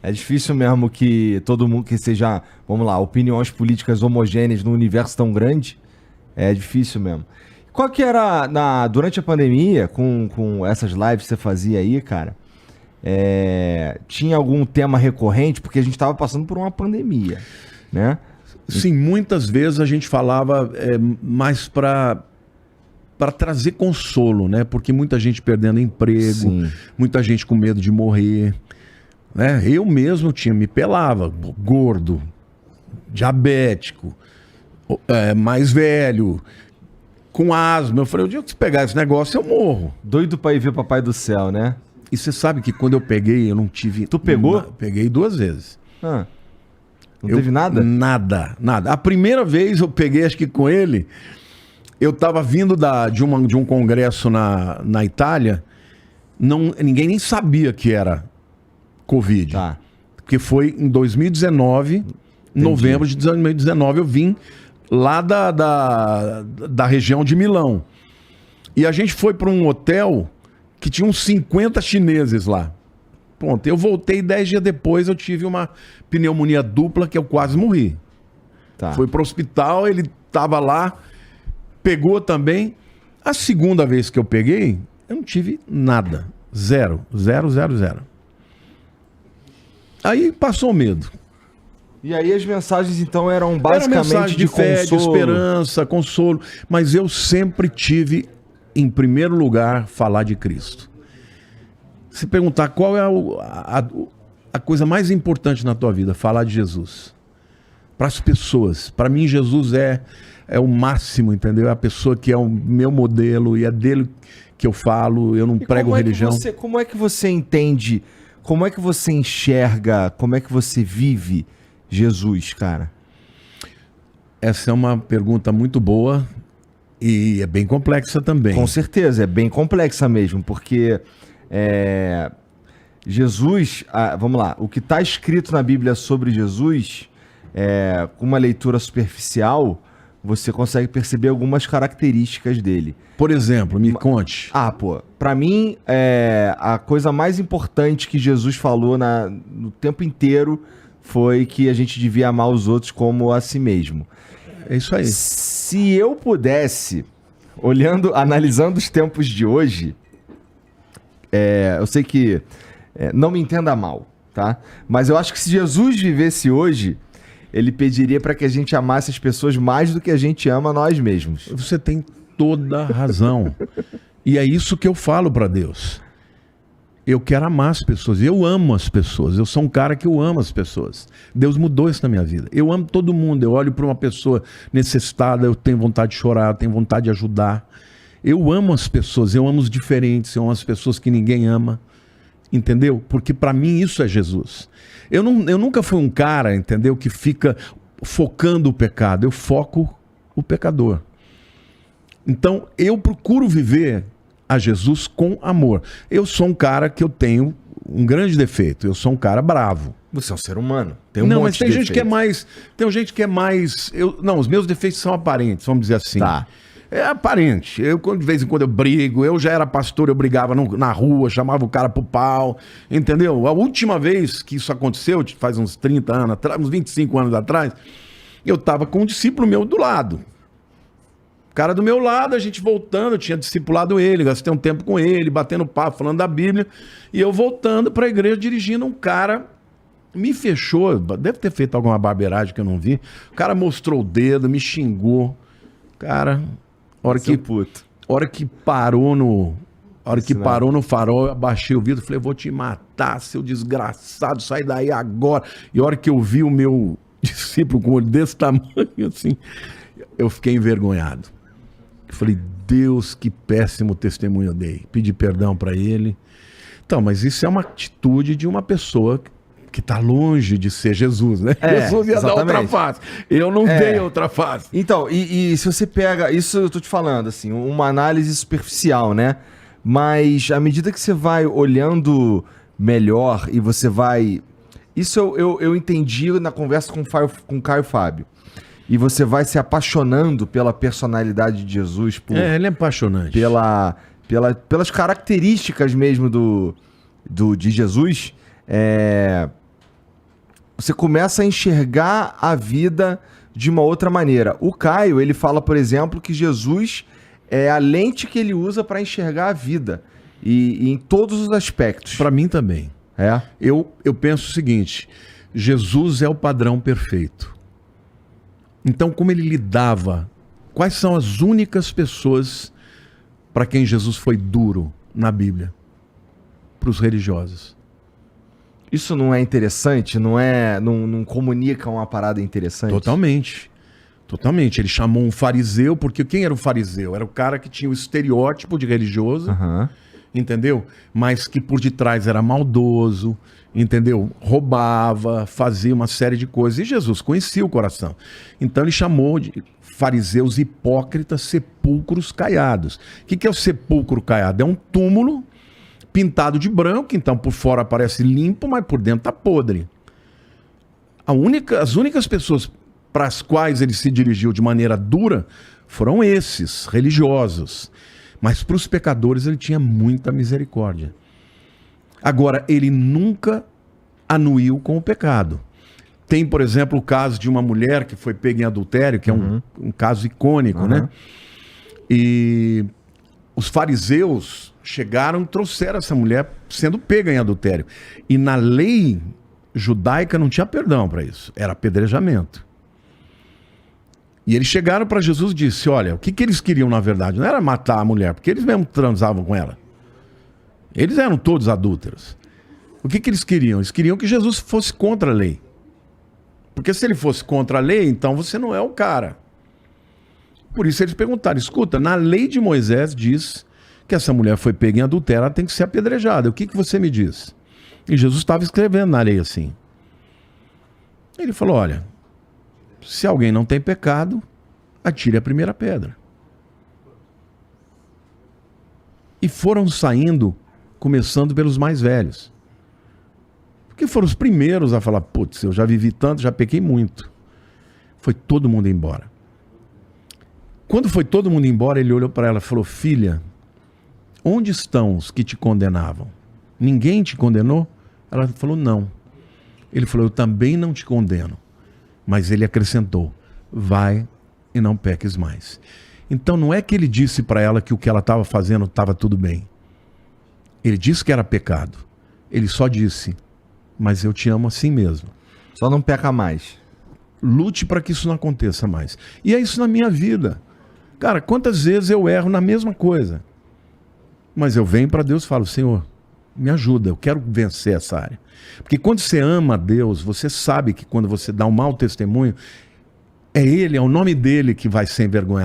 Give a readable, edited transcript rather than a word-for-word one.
É difícil mesmo que todo mundo que seja, vamos lá, opiniões políticas homogêneas num universo tão grande. É difícil mesmo. Qual que era, durante a pandemia, com essas lives que você fazia aí, cara, tinha algum tema recorrente? Porque a gente tava passando por uma pandemia, né? Sim, muitas vezes a gente falava mais para trazer consolo, né? Porque muita gente perdendo emprego, Sim. muita gente com medo de morrer, né? Eu mesmo me pelava, gordo, diabético, mais velho, com asma. Eu falei, o dia que você pegar esse negócio, eu morro. Doido pra ir ver o Papai do Céu, né? E você sabe que quando eu peguei, eu não tive... Tu pegou? Peguei 2 vezes. Ah, não teve nada? Nada. A primeira vez eu peguei, acho que com ele, eu tava vindo de um congresso na Itália, ninguém nem sabia que era Covid. Tá. Porque foi em 2019, novembro de 2019, eu vim lá da região de Milão. E a gente foi para um hotel que tinha uns 50 chineses lá. Pronto, eu voltei 10 dias depois, eu tive uma pneumonia dupla que eu quase morri. Tá. Foi pro hospital, ele tava lá, pegou também. A segunda vez que eu peguei, eu não tive nada. Zero. Aí passou o medo. E aí as mensagens, então, eram Era basicamente mensagem de fé, de consolo. esperança, consolo. Mas eu sempre tive, em primeiro lugar, falar de Cristo. Se perguntar qual é a coisa mais importante na tua vida, falar de Jesus. Para as pessoas. Para mim, Jesus é o máximo, entendeu? É a pessoa que é o meu modelo e é dele que eu falo. Eu não prego religião. Como é que você entende, como é que você enxerga, como é que você vive Jesus, cara? Essa é uma pergunta muito boa e é bem complexa também. Com certeza, é bem complexa mesmo, porque Jesus, vamos lá, o que está escrito na Bíblia sobre Jesus, com uma leitura superficial, você consegue perceber algumas características dele. Por exemplo, me conte. Pra mim, a coisa mais importante que Jesus falou no tempo inteiro foi que a gente devia amar os outros como a si mesmo. É isso aí. Se eu pudesse, analisando os tempos de hoje, eu sei que não me entenda mal, tá? Mas eu acho que se Jesus vivesse hoje, ele pediria para que a gente amasse as pessoas mais do que a gente ama nós mesmos. Você tem toda a razão. E é isso que eu falo para Deus. Eu quero amar as pessoas. Eu amo as pessoas. Eu sou um cara que eu amo as pessoas. Deus mudou isso na minha vida. Eu amo todo mundo. Eu olho para uma pessoa necessitada, eu tenho vontade de chorar, eu tenho vontade de ajudar. Eu amo as pessoas. Eu amo os diferentes. Eu amo as pessoas que ninguém ama. Entendeu? Porque para mim isso é Jesus. Eu nunca fui um cara, entendeu, que fica focando o pecado. Eu foco o pecador. Então, eu procuro viver a Jesus com amor. Eu sou um cara que eu tenho um grande defeito. Eu sou um cara bravo. Você é um ser humano. Tem mas tem gente que é mais... Tem gente que é mais... os meus defeitos são aparentes, vamos dizer assim. Tá. É aparente. De vez em quando eu brigo. Eu já era pastor, eu brigava na rua, chamava o cara pro pau. Entendeu? A última vez que isso aconteceu, faz uns 30 anos atrás, uns 25 anos atrás, eu tava com um discípulo meu do lado. O cara do meu lado, a gente voltando, eu tinha discipulado ele, gastei um tempo com ele, batendo papo, falando da Bíblia. E eu voltando pra igreja, dirigindo, um cara me fechou. Deve ter feito alguma barbeiragem que eu não vi. O cara mostrou o dedo, me xingou. Cara... hora que parou no farol, eu abaixei o vidro, falei, vou te matar, seu desgraçado, sai daí agora. E a hora que eu vi o meu discípulo com o olho desse tamanho, assim, eu fiquei envergonhado. Eu falei, Deus, que péssimo testemunho eu dei. Pedi perdão para ele. Então, mas isso é uma atitude de uma pessoa que está longe de ser Jesus, né? Jesus ia dar outra face. Eu não dei outra face. Então, e se você pega... Isso eu tô te falando, assim, uma análise superficial, né? Mas à medida que você vai olhando melhor e você vai... Isso eu entendi na conversa com o Caio Fábio. E você vai se apaixonando pela personalidade de Jesus. Ele é apaixonante. Pelas características mesmo de Jesus. você começa a enxergar a vida de uma outra maneira. O Caio, ele fala, por exemplo, que Jesus é a lente que ele usa para enxergar a vida. E em todos os aspectos. Para mim também. É? Eu penso o seguinte, Jesus é o padrão perfeito. Então, como ele lidava, quais são as únicas pessoas para quem Jesus foi duro na Bíblia? Para os religiosos. Isso não é interessante? Não comunica uma parada interessante? Totalmente. Totalmente. Ele chamou um fariseu, porque quem era o fariseu? Era o cara que tinha o estereótipo de religioso, entendeu? Mas que por detrás era maldoso, entendeu? Roubava, fazia uma série de coisas. E Jesus conhecia o coração. Então ele chamou de fariseus hipócritas, sepulcros caiados. O que é o sepulcro caiado? É um túmulo pintado de branco, então por fora parece limpo, mas por dentro tá podre. As únicas pessoas para as quais ele se dirigiu de maneira dura foram esses, religiosos. Mas para os pecadores ele tinha muita misericórdia. Agora, ele nunca anuiu com o pecado. Tem, por exemplo, o caso de uma mulher que foi pega em adultério, que é um caso icônico, né? E os fariseus chegaram e trouxeram essa mulher sendo pega em adultério. E na lei judaica não tinha perdão para isso. Era apedrejamento. E eles chegaram para Jesus e disse, olha, o que eles queriam na verdade? Não era matar a mulher, porque eles mesmo transavam com ela. Eles eram todos adúlteros. O que eles queriam? Eles queriam que Jesus fosse contra a lei. Porque se ele fosse contra a lei, então você não é o cara. Por isso eles perguntaram, escuta, na lei de Moisés diz que essa mulher foi pega em adultério, ela tem que ser apedrejada. O que você me diz? E Jesus estava escrevendo na lei assim. Ele falou, olha, se alguém não tem pecado, atire a primeira pedra. E foram saindo, começando pelos mais velhos. Porque foram os primeiros a falar, putz, eu já vivi tanto, já pequei muito. Foi todo mundo embora. Quando foi todo mundo embora, ele olhou para ela e falou, filha, onde estão os que te condenavam? Ninguém te condenou? Ela falou, não. Ele falou, eu também não te condeno. Mas ele acrescentou, vai e não peques mais. Então não é que ele disse para ela que o que ela estava fazendo estava tudo bem. Ele disse que era pecado. Ele só disse, mas eu te amo assim mesmo. Só não peca mais. Lute para que isso não aconteça mais. E é isso na minha vida. Cara, quantas vezes eu erro na mesma coisa? Mas eu venho para Deus e falo, Senhor, me ajuda, eu quero vencer essa área. Porque quando você ama a Deus, você sabe que quando você dá um mau testemunho, é Ele, é o nome dele que vai ser envergonhado.